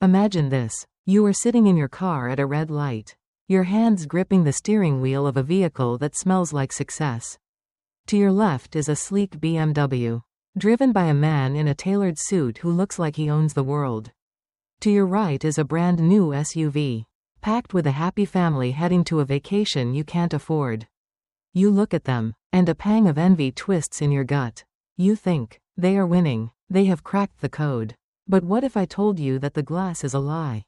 Imagine this. You are sitting in your car at a red light. Your hands gripping the steering wheel of a vehicle that smells like success. To your left is a sleek BMW, driven by a man in a tailored suit who looks like he owns the world. To your right is a brand new SUV, packed with a happy family heading to a vacation you can't afford. You look at them, and a pang of envy twists in your gut. You think, they are winning, they have cracked the code. But what if I told you that the glass is a lie?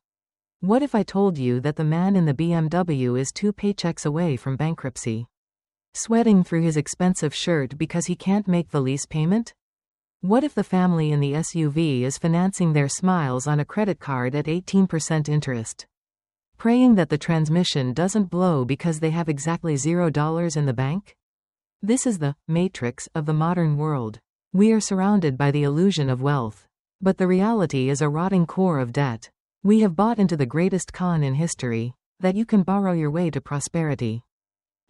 What if I told you that the man in the BMW is 2 paychecks away from bankruptcy? Sweating through his expensive shirt because he can't make the lease payment? What if the family in the SUV is financing their smiles on a credit card at 18% interest? Praying that the transmission doesn't blow because they have exactly $0 in the bank? This is the matrix of the modern world. We are surrounded by the illusion of wealth. But the reality is a rotting core of debt. We have bought into the greatest con in history, that you can borrow your way to prosperity.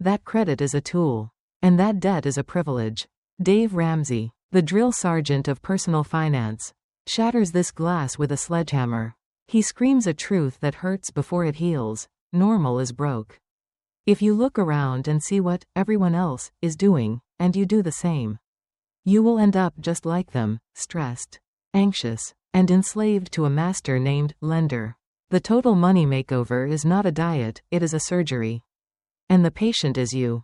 That credit is a tool. And that debt is a privilege. Dave Ramsey, the drill sergeant of personal finance, shatters this glass with a sledgehammer. He screams a truth that hurts before it heals. Normal is broke. If you look around and see what everyone else is doing, and you do the same, you will end up just like them, stressed, anxious, and enslaved to a master named lender. The total money makeover is not a diet, it is a surgery. And the patient is you.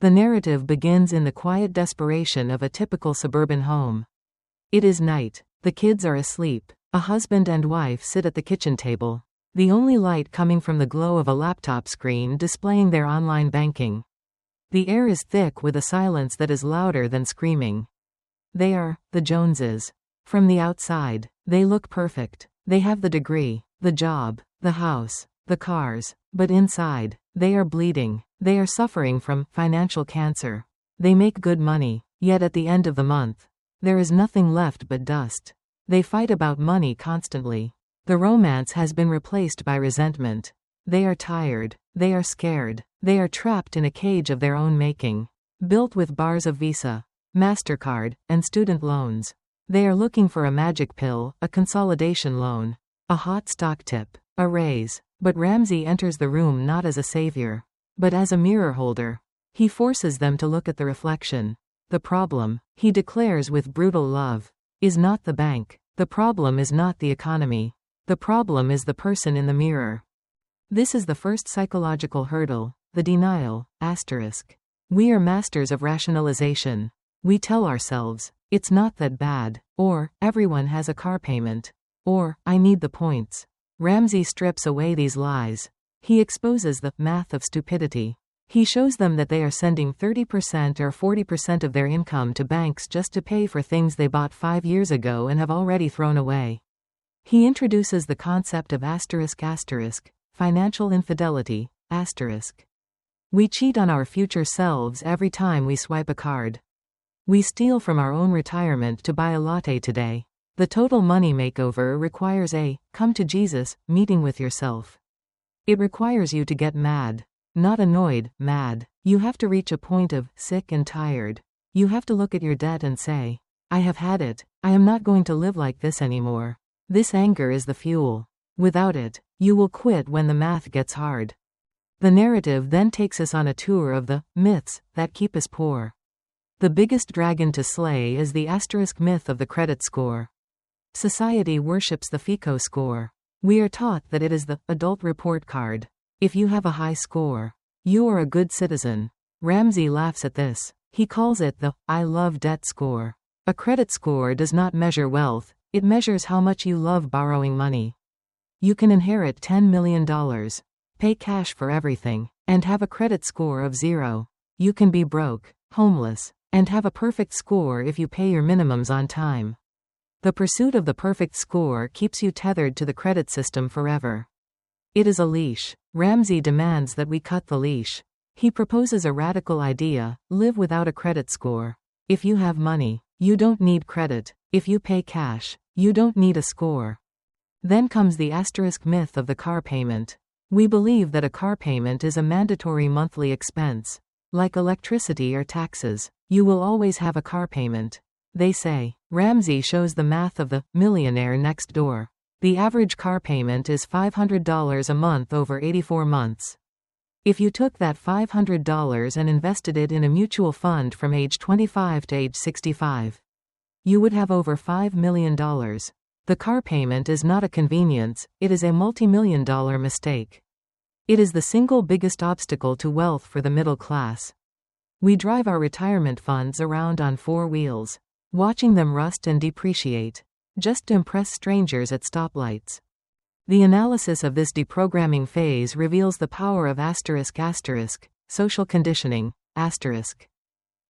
The narrative begins in the quiet desperation of a typical suburban home. It is night. The kids are asleep. A husband and wife sit at the kitchen table. The only light coming from the glow of a laptop screen displaying their online banking. The air is thick with a silence that is louder than screaming. They are the Joneses. From the outside, they look perfect. They have the degree, the job, the house, the cars. But inside, they are bleeding. They are suffering from financial cancer. They make good money, yet at the end of the month, there is nothing left but dust. They fight about money constantly. The romance has been replaced by resentment. They are tired. They are scared. They are trapped in a cage of their own making, built with bars of Visa, MasterCard, and student loans. They are looking for a magic pill, a consolidation loan, a hot stock tip, a raise. But Ramsey enters the room not as a savior, but as a mirror holder. He forces them to look at the reflection. The problem, he declares with brutal love, is not the bank. The problem is not the economy. The problem is the person in the mirror. This is the first psychological hurdle, the denial, asterisk. We are masters of rationalization. We tell ourselves, it's not that bad, or, everyone has a car payment, or, I need the points. Ramsey strips away these lies. He exposes the math of stupidity. He shows them that they are sending 30% or 40% of their income to banks just to pay for things they bought 5 years ago and have already thrown away. He introduces the concept of asterisk, financial infidelity, asterisk. We cheat on our future selves every time we swipe a card. We steal from our own retirement to buy a latte today. The total money makeover requires a come to Jesus meeting with yourself. It requires you to get mad. Not annoyed, mad. You have to reach a point of sick and tired. You have to look at your debt and say, I have had it. I am not going to live like this anymore. This anger is the fuel. Without it, you will quit when the math gets hard. The narrative then takes us on a tour of the myths that keep us poor. The biggest dragon to slay is the asterisk myth of the credit score. Society worships the FICO score. We are taught that it is the adult report card. If you have a high score, you are a good citizen. Ramsey laughs at this. He calls it the I love debt score. A credit score does not measure wealth, it measures how much you love borrowing money. You can inherit $10 million, pay cash for everything, and have a credit score of 0. You can be broke, homeless, and have a perfect score if you pay your minimums on time. The pursuit of the perfect score keeps you tethered to the credit system forever. It is a leash. Ramsey demands that we cut the leash. He proposes a radical idea: live without a credit score. If you have money, you don't need credit. If you pay cash, you don't need a score. Then comes the asterisk myth of the car payment. We believe that a car payment is a mandatory monthly expense. Like electricity or taxes, you will always have a car payment, they say. Ramsey shows the math of the millionaire next door. The average car payment is $500 a month over 84 months. If you took that $500 and invested it in a mutual fund from age 25 to age 65, you would have over $5 million. The car payment is not a convenience, it is a multi-million-dollar mistake. It is the single biggest obstacle to wealth for the middle class. We drive our retirement funds around on four wheels, watching them rust and depreciate, just to impress strangers at stoplights. The analysis of this deprogramming phase reveals the power of social conditioning,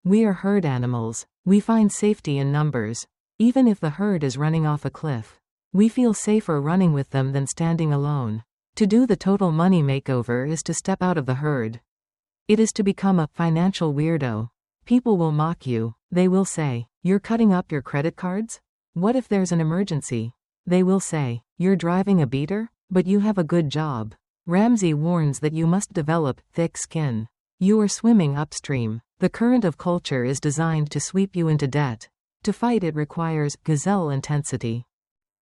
We are herd animals. We find safety in numbers. Even if the herd is running off a cliff, we feel safer running with them than standing alone. To do the total money makeover is to step out of the herd. It is to become a financial weirdo. People will mock you. They will say, "You're cutting up your credit cards? What if there's an emergency?" They will say, "You're driving a beater? But you have a good job." Ramsey warns that you must develop thick skin. You are swimming upstream. The current of culture is designed to sweep you into debt. To fight it requires gazelle intensity.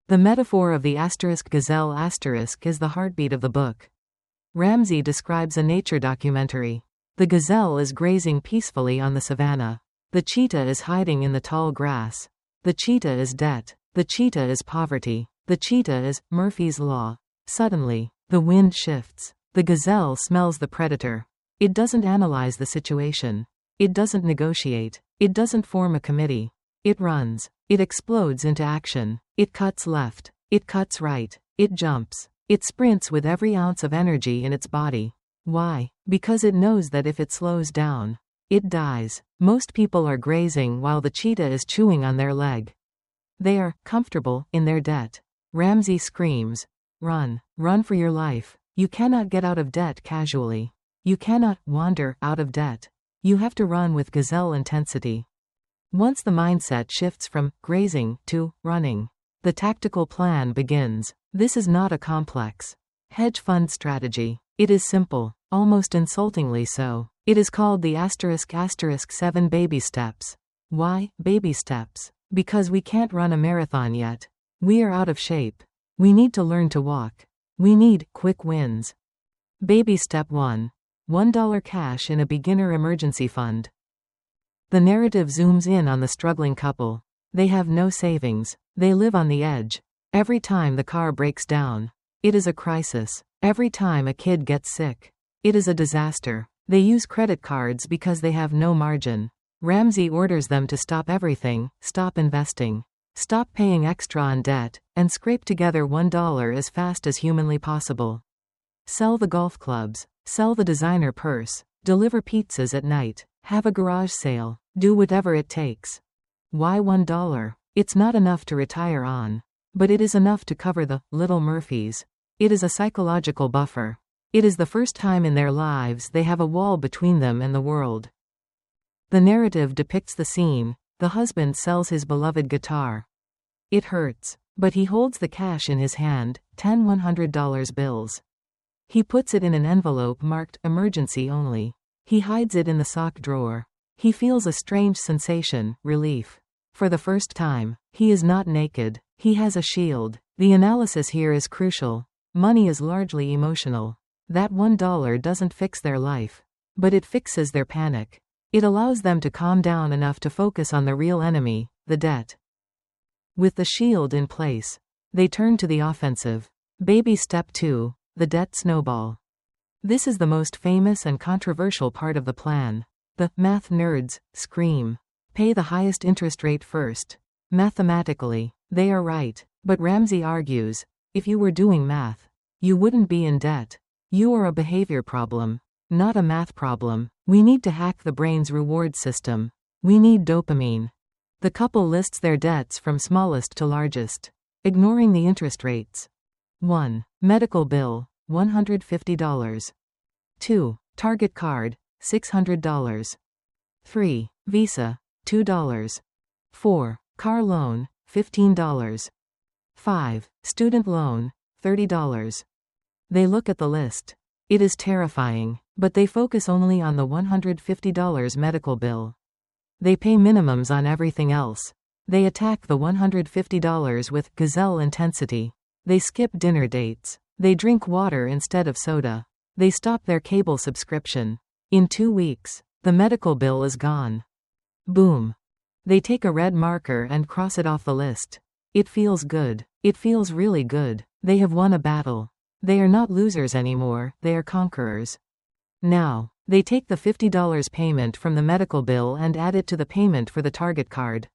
The metaphor of the gazelle is the heartbeat of the book. Ramsey describes a nature documentary. The gazelle is grazing peacefully on the savannah. The cheetah is hiding in the tall grass. The cheetah is debt. The cheetah is poverty. The cheetah is Murphy's Law. Suddenly, the wind shifts. The gazelle smells the predator. It doesn't analyze the situation. It doesn't negotiate. It doesn't form a committee. It runs. It explodes into action. It cuts left. It cuts right. It jumps. It sprints with every ounce of energy in its body. Why? Because it knows that if it slows down, it dies. Most people are grazing while the cheetah is chewing on their leg. They are comfortable in their debt. Ramsey screams, "Run. Run for your life. You cannot get out of debt casually. You cannot wander out of debt. You have to run with gazelle intensity." Once the mindset shifts from grazing to running, the tactical plan begins. This is not a complex hedge fund strategy. It is simple, almost insultingly so. It is called the **7 baby steps. Why baby steps? Because we can't run a marathon yet. We are out of shape. We need to learn to walk. We need quick wins. Baby step 1. $1 cash in a beginner emergency fund. The narrative zooms in on the struggling couple. They have no savings. They live on the edge. Every time the car breaks down, it is a crisis. Every time a kid gets sick, it is a disaster. They use credit cards because they have no margin. Ramsey orders them to stop everything, stop investing, stop paying extra on debt, and scrape together $1 as fast as humanly possible. Sell the golf clubs, sell the designer purse, deliver pizzas at night, have a garage sale, do whatever it takes. Why $1? It's not enough to retire on. But it is enough to cover the little Murphys. It is a psychological buffer. It is the first time in their lives they have a wall between them and the world. The narrative depicts the scene. The husband sells his beloved guitar. It hurts, but he holds the cash in his hand, 10 $100 bills. He puts it in an envelope marked emergency only. He hides it in the sock drawer. He feels a strange sensation, relief. For the first time, he is not naked. He has a shield. The analysis here is crucial. Money is largely emotional. That $1 doesn't fix their life, but it fixes their panic. It allows them to calm down enough to focus on the real enemy, the debt. With the shield in place, they turn to the offensive. Baby step 2, the debt snowball. This is the most famous and controversial part of the plan. The math nerds scream, "Pay the highest interest rate first." Mathematically, they are right, but Ramsey argues, if you were doing math, you wouldn't be in debt. You are a behavior problem, not a math problem. We need to hack the brain's reward system. We need dopamine. The couple lists their debts from smallest to largest, ignoring the interest rates. 1. Medical bill, $150. 2. Target card, $600. 3. Visa, $2. 4. Car loan, $15. 5. Student loan, $30. They look at the list. It is terrifying, but they focus only on the $150 medical bill. They pay minimums on everything else. They attack the $150 with gazelle intensity. They skip dinner dates. They drink water instead of soda. They stop their cable subscription. In 2 weeks, the medical bill is gone. Boom. They take a red marker and cross it off the list. It feels good. It feels really good. They have won a battle. They are not losers anymore, they are conquerors. Now, they take the $50 payment from the medical bill and add it to the payment for the Target card.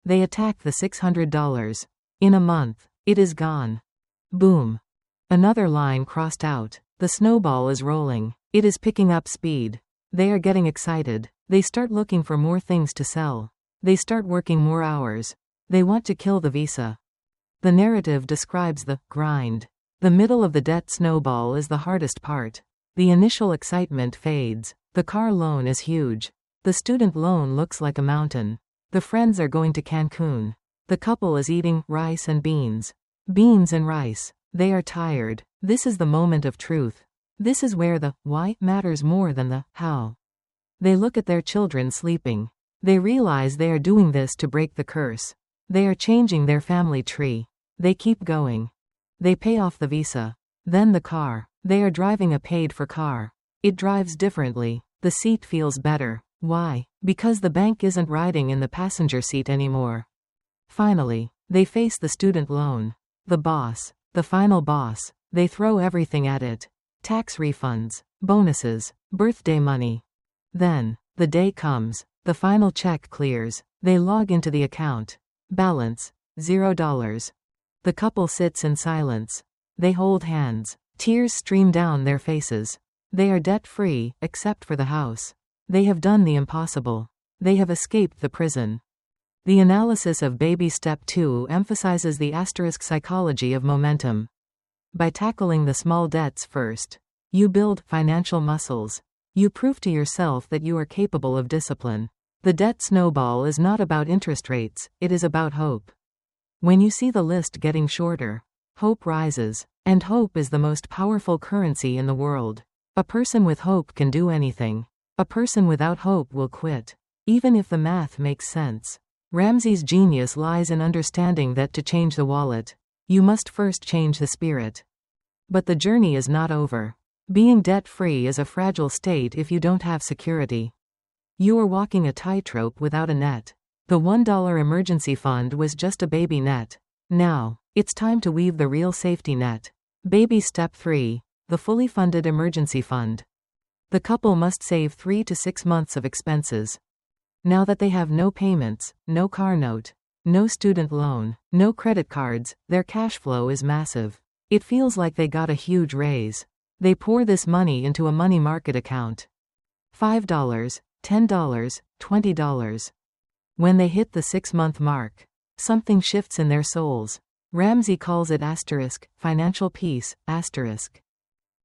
They attack the $600. In a month, it is gone. Boom. Another line crossed out. The snowball is rolling. It is picking up speed. They are getting excited. They start looking for more things to sell. They start working more hours. They want to kill the visa. The narrative describes the grind. The middle of the debt snowball is the hardest part. The initial excitement fades. The car loan is huge. The student loan looks like a mountain. The friends are going to Cancun. The couple is eating rice and beans. Beans and rice. They are tired. This is the moment of truth. This is where the why matters more than the how. They look at their children sleeping. They realize they are doing this to break the curse. They are changing their family tree. They keep going. They pay off the visa. Then the car. They are driving a paid-for car. It drives differently. The seat feels better. Why? Because the bank isn't riding in the passenger seat anymore. Finally, they face the student loan. The boss. The final boss. They throw everything at it. Tax refunds. Bonuses. Birthday money. Then, the day comes. The final check clears. They log into the account. Balance. $0. The couple sits in silence. They hold hands. Tears stream down their faces. They are debt-free, except for the house. They have done the impossible. They have escaped the prison. The analysis of Baby Step 2 emphasizes the asterisk psychology of momentum. By tackling the small debts first, you build financial muscles. You prove to yourself that you are capable of discipline. The debt snowball is not about interest rates, it is about hope. When you see the list getting shorter, hope rises, and hope is the most powerful currency in the world. A person with hope can do anything. A person without hope will quit, even if the math makes sense. Ramsey's genius lies in understanding that to change the wallet, you must first change the spirit. But the journey is not over. Being debt-free is a fragile state if you don't have security. You are walking a tightrope without a net. The $1 emergency fund was just a baby net. Now, it's time to weave the real safety net. Baby Step 3, the fully funded emergency fund. The couple must save 3 to 6 months of expenses. Now that they have no payments, no car note, no student loan, no credit cards, their cash flow is massive. It feels like they got a huge raise. They pour this money into a money market account. $5, $10, $20. When they hit the 6-month mark, something shifts in their souls. Ramsey calls it asterisk, financial peace, asterisk.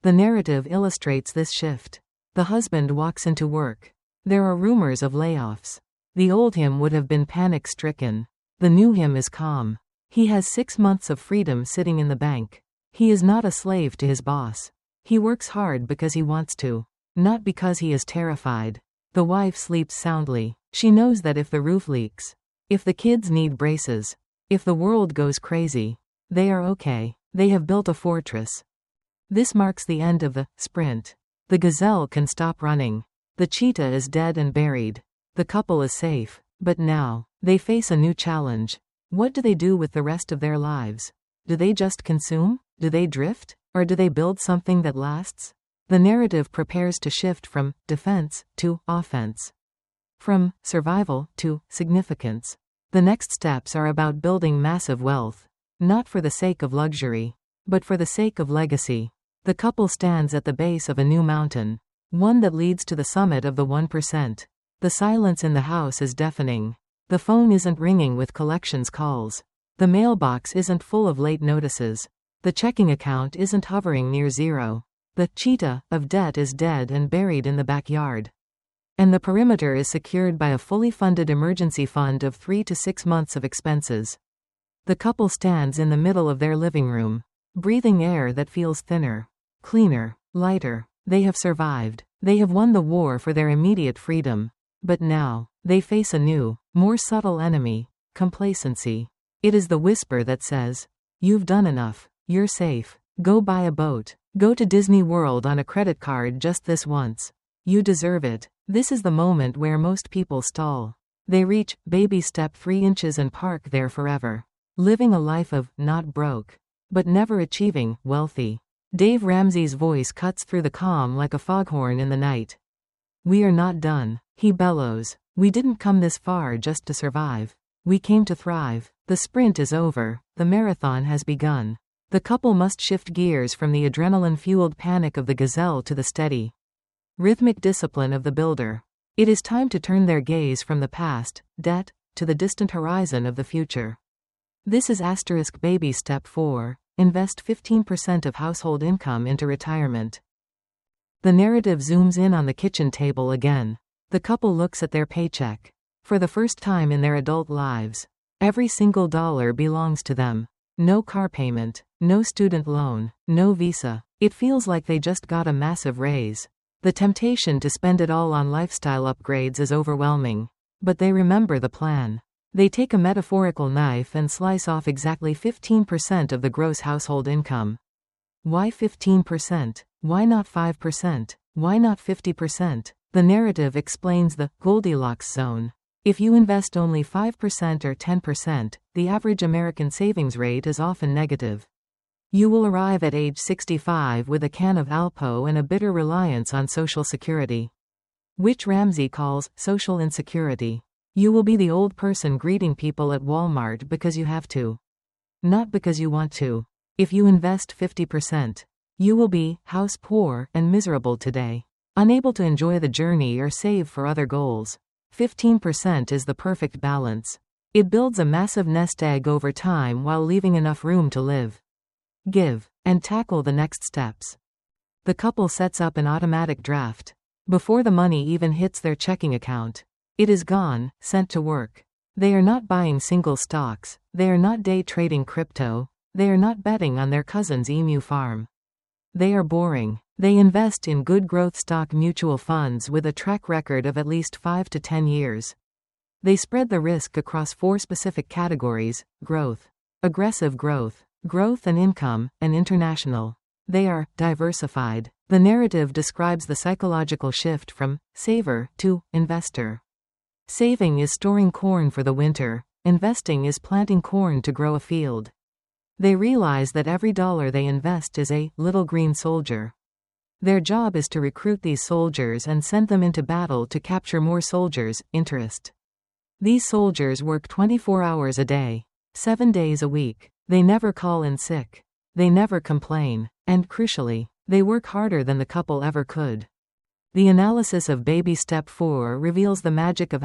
The narrative illustrates this shift. The husband walks into work. There are rumors of layoffs. The old him would have been panic-stricken. The new him is calm. He has 6 months of freedom sitting in the bank. He is not a slave to his boss. He works hard because he wants to, not because he is terrified. The wife sleeps soundly. She knows that if the roof leaks, if the kids need braces, if the world goes crazy, they are okay. They have built a fortress. This marks the end of the sprint. The gazelle can stop running. The cheetah is dead and buried. The couple is safe. But now, they face a new challenge. What do they do with the rest of their lives? Do they just consume? Do they drift? Or do they build something that lasts? The narrative prepares to shift from defense to offense. From survival to significance. The next steps are about building massive wealth. Not for the sake of luxury, but for the sake of legacy. The couple stands at the base of a new mountain. One that leads to the summit of the 1%. The silence in the house is deafening. The phone isn't ringing with collections calls. The mailbox isn't full of late notices. The checking account isn't hovering near zero. The cheetah of debt is dead and buried in the backyard. And the perimeter is secured by a fully funded emergency fund of 3 to 6 months of expenses. The couple stands in the middle of their living room, breathing air that feels thinner, cleaner, lighter. They have survived. They have won the war for their immediate freedom. But now, they face a new, more subtle enemy, complacency. It is the whisper that says, "You've done enough. You're safe. Go buy a boat. Go to Disney World on a credit card just this once. You deserve it. This is the moment where most people stall. They reach baby step 3 inches and park there forever. Living a life of not broke, but never achieving wealthy. Dave Ramsey's voice cuts through the calm like a foghorn in the night. We are not done, he bellows. We didn't come this far just to survive. We came to thrive. The sprint is over. The marathon has begun. The couple must shift gears from the adrenaline-fueled panic of the gazelle to the steady, rhythmic discipline of the builder. It is time to turn their gaze from the past, debt, to the distant horizon of the future. This is baby step 4. Invest 15% of household income into retirement. The narrative zooms in on the kitchen table again. The couple looks at their paycheck. For the first time in their adult lives, every single dollar belongs to them. No car payment, no student loan, no visa. It feels like they just got a massive raise. The temptation to spend it all on lifestyle upgrades is overwhelming. But they remember the plan. They take a metaphorical knife and slice off exactly 15% of the gross household income. Why 15%? Why not 5%? Why not 50%? The narrative explains the Goldilocks zone. If you invest only 5% or 10%, the average American savings rate is often negative. You will arrive at age 65 with a can of Alpo and a bitter reliance on Social Security, which Ramsey calls social insecurity. You will be the old person greeting people at Walmart because you have to, not because you want to. If you invest 50%, you will be house poor and miserable today, unable to enjoy the journey or save for other goals. 15% is the perfect balance. It builds a massive nest egg over time while leaving enough room to live, give, and tackle the next steps. The couple sets up an automatic draft. Before the money even hits their checking account, it is gone, sent to work. They are not buying single stocks. They are not day trading crypto. They are not betting on their cousin's emu farm. They are boring. They invest in good growth stock mutual funds with a track record of at least 5 to 10 years. They spread the risk across 4 specific categories: growth, aggressive growth, growth and income, and international. They are diversified. The narrative describes the psychological shift from saver to investor. Saving is storing corn for the winter. Investing is planting corn to grow a field. They realize that every dollar they invest is a little green soldier. Their job is to recruit these soldiers and send them into battle to capture more soldiers. Interest. These soldiers work 24 hours a day, 7 days a week. They never call in sick. They never complain. And crucially, they work harder than the couple ever could. The analysis of baby step 4 reveals the magic of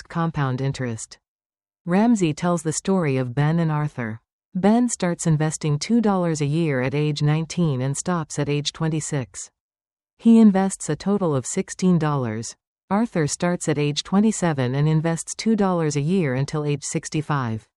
compound interest. Ramsey tells the story of Ben and Arthur. Ben starts investing $2 a year at age 19 and stops at age 26. He invests a total of $16. Arthur starts at age 27 and invests $2 a year until age 65.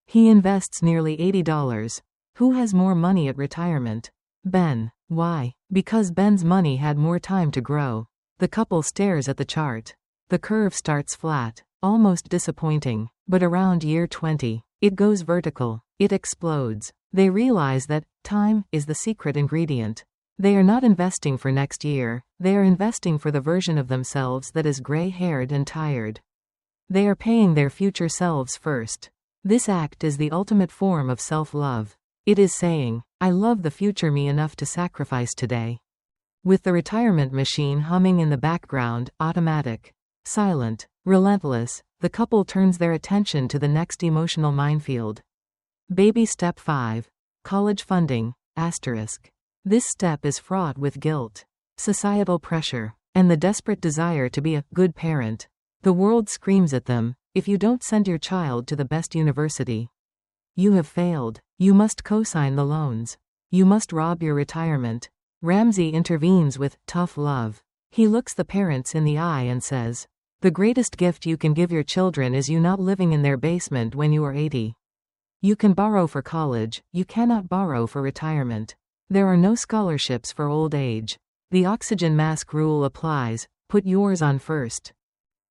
He invests nearly $80. Who has more money at retirement? Ben. Why? Because Ben's money had more time to grow. The couple stares at the chart. The curve starts flat, almost disappointing, but around year 20, it goes vertical. It explodes. They realize that time is the secret ingredient. They are not investing for next year. They are investing for the version of themselves that is gray-haired and tired. They are paying their future selves first. This act is the ultimate form of self-love. It is saying, I love the future me enough to sacrifice today. With the retirement machine humming in the background, automatic, silent, relentless, the couple turns their attention to the next emotional minefield. Baby step 5. College funding, asterisk. This step is fraught with guilt, societal pressure, and the desperate desire to be a good parent. The world screams at them, if you don't send your child to the best university, you have failed. You must co-sign the loans. You must rob your retirement. Ramsey intervenes with tough love. He looks the parents in the eye and says, the greatest gift you can give your children is you not living in their basement when you are 80. You can borrow for college, you cannot borrow for retirement. There are no scholarships for old age. The oxygen mask rule applies, put yours on first.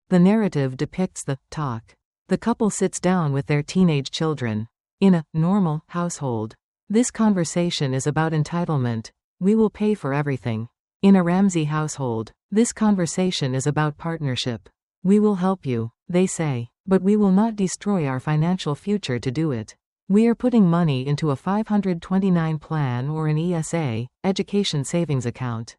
The narrative depicts the talk. The couple sits down with their teenage children. In a normal household, This conversation is about entitlement. We will pay for everything. In a Ramsey household, this conversation is about partnership. We will help you, they say, but we will not destroy our financial future to do it. We are putting money into a 529 plan or an ESA, education savings account.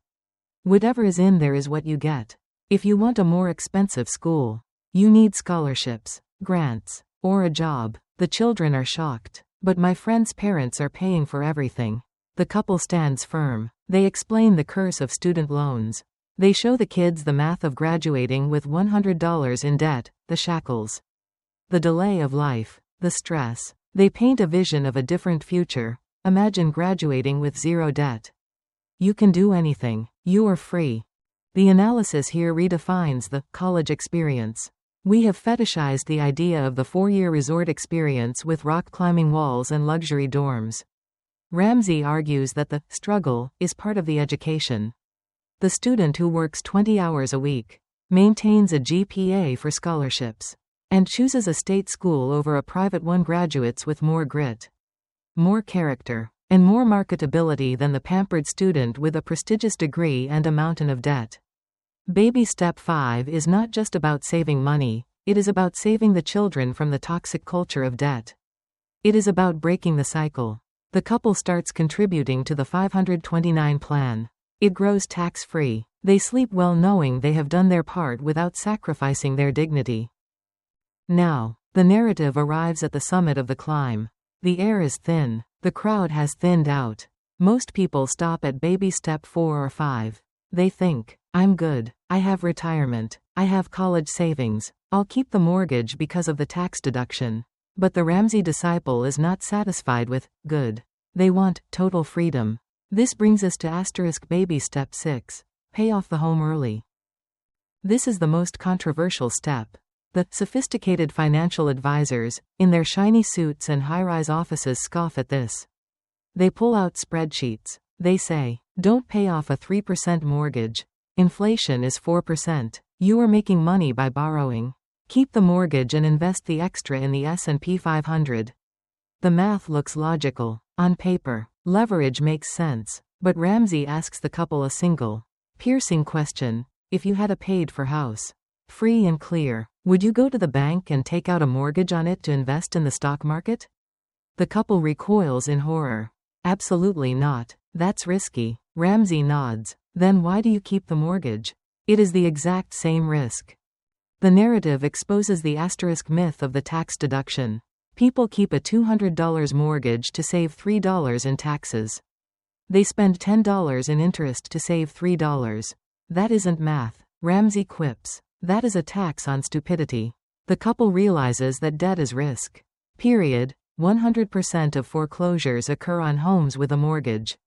Whatever is in there is what you get. If you want a more expensive school, you need scholarships, grants, or a job. The children are shocked. But my friend's parents are paying for everything. The couple stands firm. They explain the curse of student loans. They show the kids the math of graduating with $100 in debt, the shackles, the delay of life, the stress. They paint a vision of a different future. Imagine graduating with zero debt. You can do anything. You are free. The analysis here redefines the college experience. We have fetishized the idea of the 4-year resort experience with rock-climbing walls and luxury dorms. Ramsey argues that the struggle is part of the education. The student who works 20 hours a week, maintains a GPA for scholarships, and chooses a state school over a private one graduates with more grit, more character, and more marketability than the pampered student with a prestigious degree and a mountain of debt. Baby Step 5 is not just about saving money, it is about saving the children from the toxic culture of debt. It is about breaking the cycle. The couple starts contributing to the 529 plan. It grows tax-free. They sleep well knowing they have done their part without sacrificing their dignity. Now, the narrative arrives at the summit of the climb. The air is thin. The crowd has thinned out. Most people stop at baby step 4 or 5. They think, I'm good. I have retirement. I have college savings. I'll keep the mortgage because of the tax deduction. But the Ramsey disciple is not satisfied with good. They want total freedom. This brings us to baby step 6. Pay off the home early. This is the most controversial step. The sophisticated financial advisors, in their shiny suits and high-rise offices, scoff at this. They pull out spreadsheets. They say, don't pay off a 3% mortgage. Inflation is 4%. You are making money by borrowing. Keep the mortgage and invest the extra in the S&P 500. The math looks logical. On paper, leverage makes sense. But Ramsey asks the couple a single, piercing question. If you had a paid-for house, free and clear, would you go to the bank and take out a mortgage on it to invest in the stock market? The couple recoils in horror. Absolutely not. That's risky. Ramsey nods. Then why do you keep the mortgage? It is the exact same risk. The narrative exposes the myth of the tax deduction. People keep a $200 mortgage to save $3 in taxes. They spend $10 in interest to save $3. That isn't math. Ramsey quips. That is a tax on stupidity. The couple realizes that debt is risk. Period. 100% of foreclosures occur on homes with a mortgage.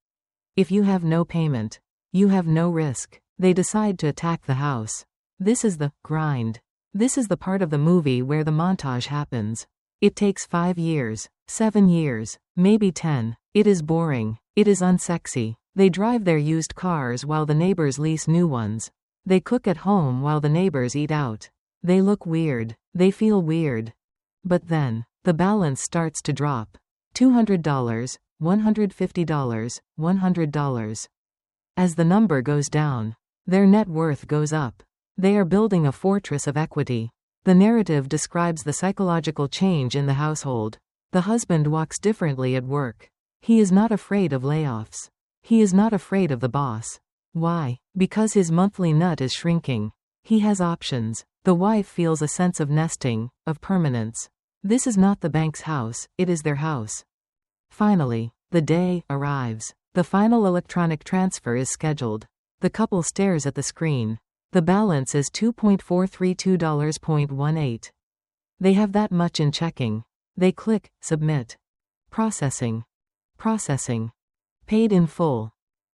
If you have no payment, you have no risk. They decide to attack the house. This is the grind. This is the part of the movie where the montage happens. It takes 5 years, 7 years, maybe 10. It is boring. It is unsexy. They drive their used cars while the neighbors lease new ones. They cook at home while the neighbors eat out. They look weird. They feel weird. But then, the balance starts to drop. $200, $150, $100. As the number goes down, their net worth goes up. They are building a fortress of equity. The narrative describes the psychological change in the household. The husband walks differently at work. He is not afraid of layoffs. He is not afraid of the boss. Why? Because his monthly nut is shrinking. He has options. The wife feels a sense of nesting, of permanence. This is not the bank's house, it is their house. Finally, the day arrives. The final electronic transfer is scheduled. The couple stares at the screen. The balance is $2.432.18. They have that much in checking. They click, submit. Processing. Processing. Paid in full.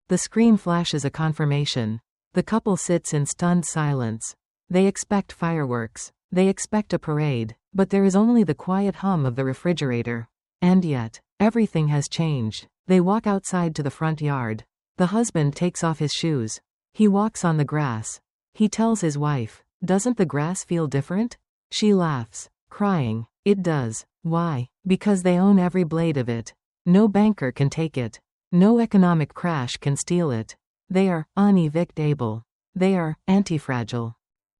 The screen flashes a confirmation. The couple sits in stunned silence. They expect fireworks. They expect a parade. But there is only the quiet hum of the refrigerator. And yet, everything has changed. They walk outside to the front yard. The husband takes off his shoes. He walks on the grass. He tells his wife, "Doesn't the grass feel different?" She laughs, crying, "It does." Why? Because they own every blade of it. No banker can take it. No economic crash can steal it. They are unevictable. They are anti-fragile.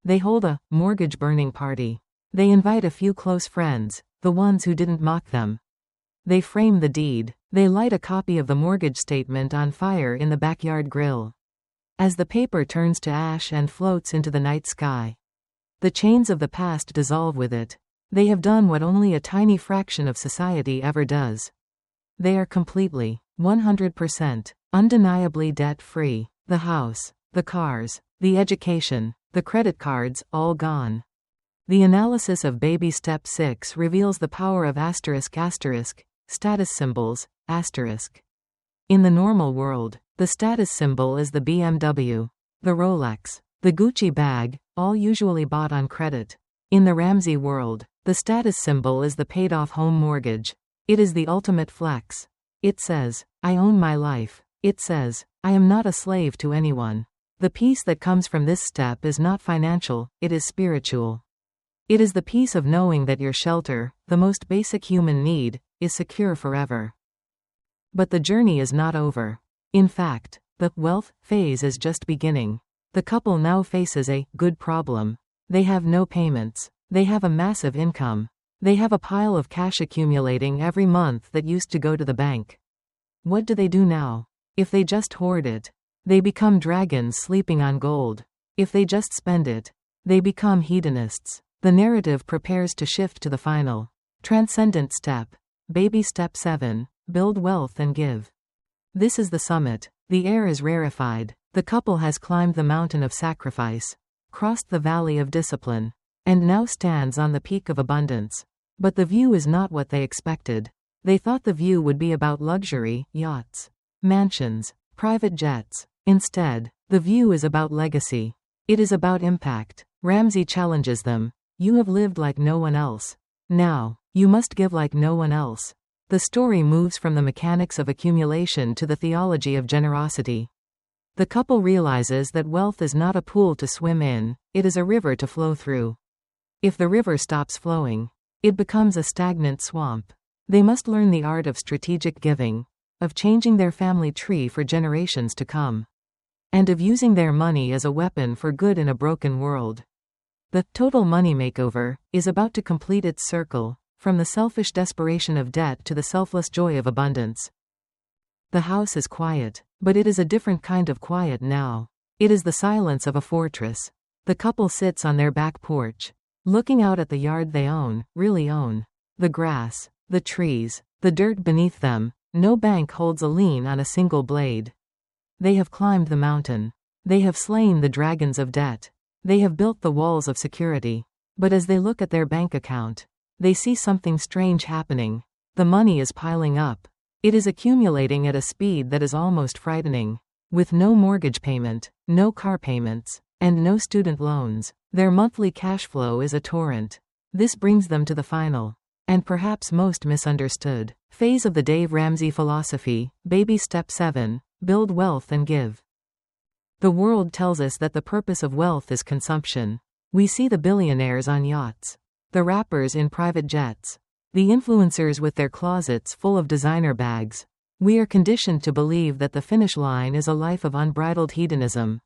They hold a mortgage burning party. They invite a few close friends, the ones who didn't mock them. They frame the deed. They light a copy of the mortgage statement on fire in the backyard grill. As the paper turns to ash and floats into the night sky, the chains of the past dissolve with it. They have done what only a tiny fraction of society ever does. They are completely, 100%, undeniably debt-free. The house, the cars, the education, the credit cards, all gone. The analysis of baby step 6 reveals the power of status symbols, In the normal world, the status symbol is the BMW, the Rolex, the Gucci bag, all usually bought on credit. In the Ramsey world, the status symbol is the paid-off home mortgage. It is the ultimate flex. It says, I own my life. It says, I am not a slave to anyone. The peace that comes from this step is not financial, it is spiritual. It is the peace of knowing that your shelter, the most basic human need, is secure forever. But the journey is not over. In fact, the wealth phase is just beginning. The couple now faces a good problem. They have no payments. They have a massive income. They have a pile of cash accumulating every month that used to go to the bank. What do they do now? If they just hoard it, they become dragons sleeping on gold. If they just spend it, they become hedonists. The narrative prepares to shift to the final, transcendent step. Baby step 7, build wealth and give. This is the summit. The air is rarefied. The couple has climbed the mountain of sacrifice, crossed the valley of discipline, and now stands on the peak of abundance. But the view is not what they expected. They thought the view would be about luxury, yachts, mansions, private jets. Instead, the view is about legacy. It is about impact. Ramsey challenges them. You have lived like no one else. Now, you must give like no one else. The story moves from the mechanics of accumulation to the theology of generosity. The couple realizes that wealth is not a pool to swim in, it is a river to flow through. If the river stops flowing, it becomes a stagnant swamp. They must learn the art of strategic giving, of changing their family tree for generations to come, and of using their money as a weapon for good in a broken world. The total money makeover is about to complete its circle, from the selfish desperation of debt to the selfless joy of abundance. The house is quiet, but it is a different kind of quiet now. It is the silence of a fortress. The couple sits on their back porch, looking out at the yard they really own. The grass, the trees, the dirt beneath them. No bank holds a lien on a single blade. They have climbed the mountain. They have slain the dragons of debt. They have built the walls of security. But as they look at their bank account, they see something strange happening. The money is piling up. It is accumulating at a speed that is almost frightening. With no mortgage payment, no car payments, and no student loans, their monthly cash flow is a torrent. This brings them to the final, and perhaps most misunderstood, phase of the Dave Ramsey philosophy, baby step 7, build wealth and give. The world tells us that the purpose of wealth is consumption. We see the billionaires on yachts, the rappers in private jets, the influencers with their closets full of designer bags. We are conditioned to believe that the finish line is a life of unbridled hedonism.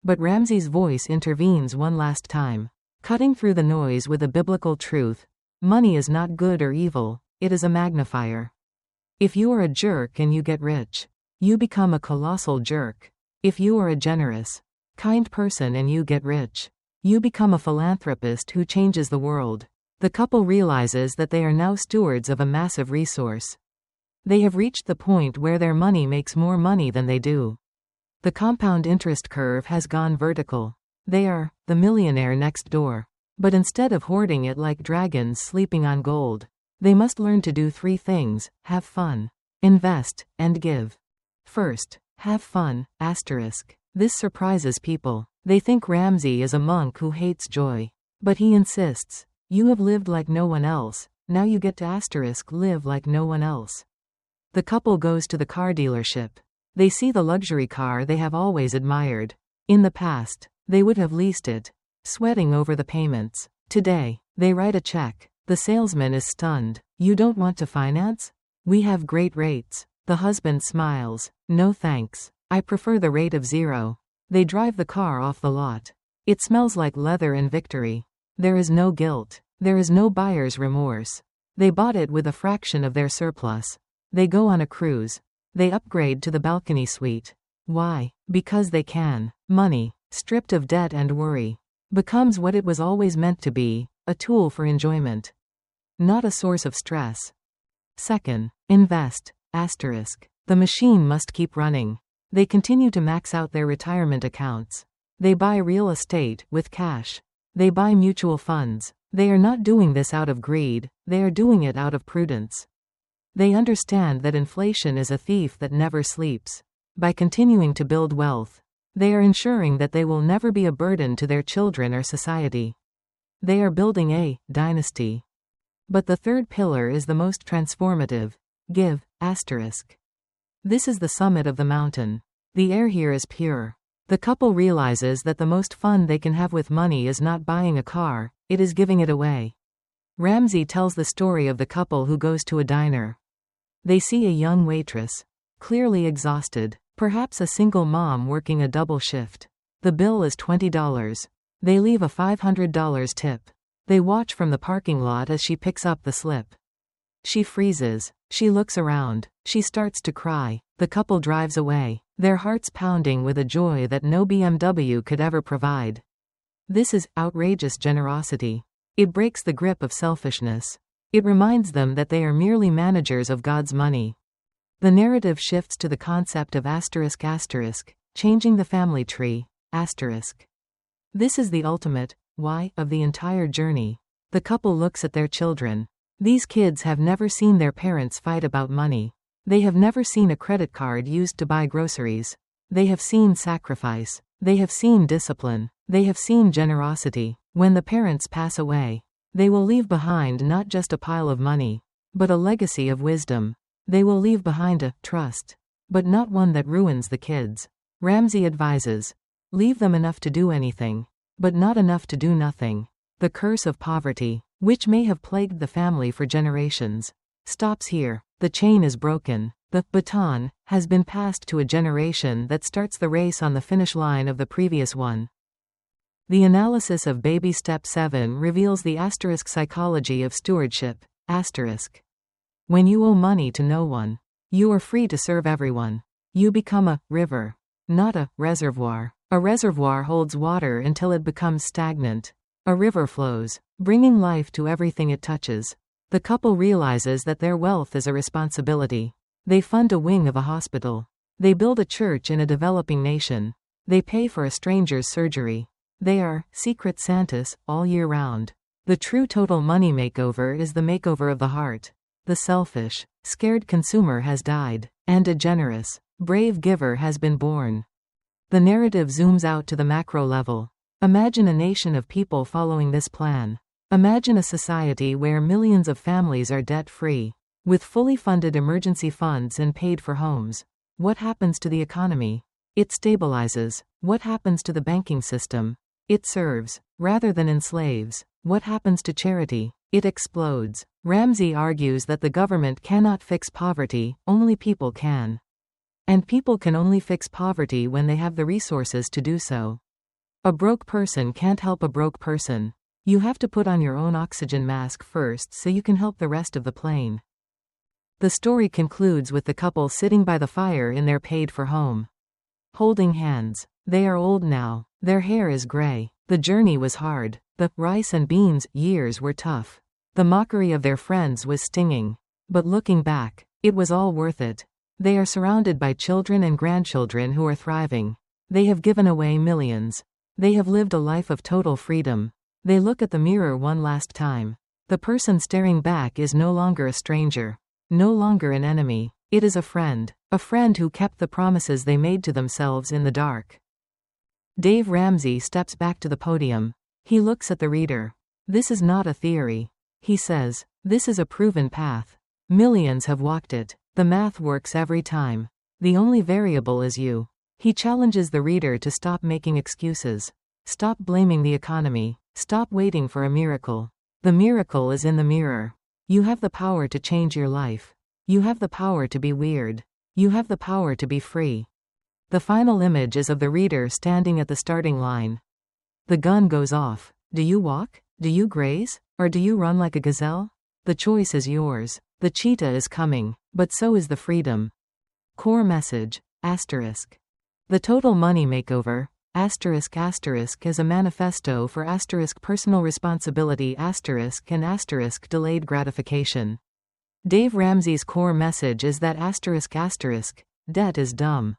But Ramsey's voice intervenes one last time, cutting through the noise with a biblical truth. Money is not good or evil, it is a magnifier. If you are a jerk and you get rich, you become a colossal jerk. If you are a generous, kind person and you get rich, you become a philanthropist who changes the world. The couple realizes that they are now stewards of a massive resource. They have reached the point where their money makes more money than they do. The compound interest curve has gone vertical. They are the millionaire next door. But instead of hoarding it like dragons sleeping on gold, they must learn to do 3 things: have fun, invest, and give. First, have fun, *. This surprises people. They think Ramsey is a monk who hates joy. But he insists, you have lived like no one else, now you get to * live like no one else. The couple goes to the car dealership. They see the luxury car they have always admired. In the past, they would have leased it, sweating over the payments. Today, they write a check. The salesman is stunned. You don't want to finance? We have great rates. The husband smiles. No thanks. I prefer the rate of 0. They drive the car off the lot. It smells like leather and victory. There is no guilt. There is no buyer's remorse. They bought it with a fraction of their surplus. They go on a cruise. They upgrade to the balcony suite. Why? Because they can. Money, stripped of debt and worry, becomes what it was always meant to be, a tool for enjoyment, not a source of stress. Second, invest. Asterisk. The machine must keep running. They continue to max out their retirement accounts. They buy real estate with cash. They buy mutual funds. They are not doing this out of greed, they are doing it out of prudence. They understand that inflation is a thief that never sleeps. By continuing to build wealth, they are ensuring that they will never be a burden to their children or society. They are building a dynasty. But the third pillar is the most transformative. Give. Asterisk. This is the summit of the mountain. The air here is pure. The couple realizes that the most fun they can have with money is not buying a car, it is giving it away. Ramsey tells the story of the couple who goes to a diner. They see a young waitress, clearly exhausted, perhaps a single mom working a double shift. The bill is $20. They leave a $500 tip. They watch from the parking lot as she picks up the slip. She freezes. She looks around. She starts to cry. The couple drives away, their hearts pounding with a joy that no BMW could ever provide. This is outrageous generosity. It breaks the grip of selfishness. It reminds them that they are merely managers of God's money. The narrative shifts to the concept of asterisk, changing the family tree, asterisk. This is the ultimate why of the entire journey. The couple looks at their children. These kids have never seen their parents fight about money. They have never seen a credit card used to buy groceries. They have seen sacrifice. They have seen discipline. They have seen generosity. When the parents pass away, they will leave behind not just a pile of money, but a legacy of wisdom. They will leave behind a trust, but not one that ruins the kids. Ramsey advises, leave them enough to do anything, but not enough to do nothing. The curse of poverty, which may have plagued the family for generations, stops here. The chain is broken. The baton has been passed to a generation that starts the race on the finish line of the previous one. The analysis of Baby Step 7 reveals the asterisk psychology of stewardship, asterisk. When you owe money to no one, you are free to serve everyone. You become a river, not a reservoir. A reservoir holds water until it becomes stagnant. A river flows, bringing life to everything it touches. The couple realizes that their wealth is a responsibility. They fund a wing of a hospital. They build a church in a developing nation. They pay for a stranger's surgery. They are secret Santas all year round. The true total money makeover is the makeover of the heart. The selfish, scared consumer has died, and a generous, brave giver has been born. The narrative zooms out to the macro level. Imagine a nation of people following this plan. Imagine a society where millions of families are debt-free, with fully funded emergency funds and paid-for homes. What happens to the economy? It stabilizes. What happens to the banking system? It serves, rather than enslaves. What happens to charity? It explodes. Ramsey argues that the government cannot fix poverty, only people can. And people can only fix poverty when they have the resources to do so. A broke person can't help a broke person. You have to put on your own oxygen mask first so you can help the rest of the plane. The story concludes with the couple sitting by the fire in their paid-for home, holding hands. They are old now. Their hair is gray. The journey was hard. The rice and beans years were tough. The mockery of their friends was stinging. But looking back, it was all worth it. They are surrounded by children and grandchildren who are thriving. They have given away millions. They have lived a life of total freedom. They look at the mirror one last time. The person staring back is no longer a stranger, no longer an enemy. It is a friend who kept the promises they made to themselves in the dark. Dave Ramsey steps back to the podium. He looks at the reader. This is not a theory. He says, this is a proven path. Millions have walked it. The math works every time. The only variable is you. He challenges the reader to stop making excuses. Stop blaming the economy. Stop waiting for a miracle. The miracle is in the mirror. You have the power to change your life. You have the power to be weird. You have the power to be free. The final image is of the reader standing at the starting line. The gun goes off. Do you walk? Do you graze? Or do you run like a gazelle? The choice is yours. The cheetah is coming, but so is the freedom. Core message, asterisk. The Total Money Makeover, asterisk asterisk is a manifesto for asterisk personal responsibility asterisk and asterisk delayed gratification. Dave Ramsey's core message is that asterisk asterisk, debt is dumb.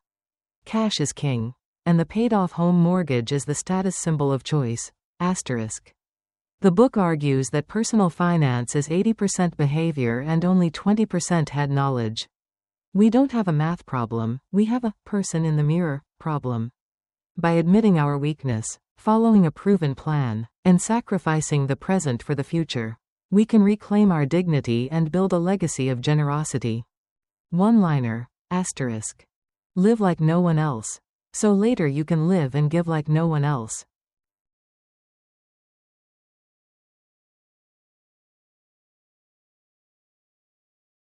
Cash is king. And the paid-off home mortgage is the status symbol of choice, asterisk. The book argues that personal finance is 80% behavior and only 20% head knowledge. We don't have a math problem, we have a person in the mirror problem. By admitting our weakness, following a proven plan, and sacrificing the present for the future, we can reclaim our dignity and build a legacy of generosity. One-liner, asterisk. Live like no one else. So later you can live and give like no one else.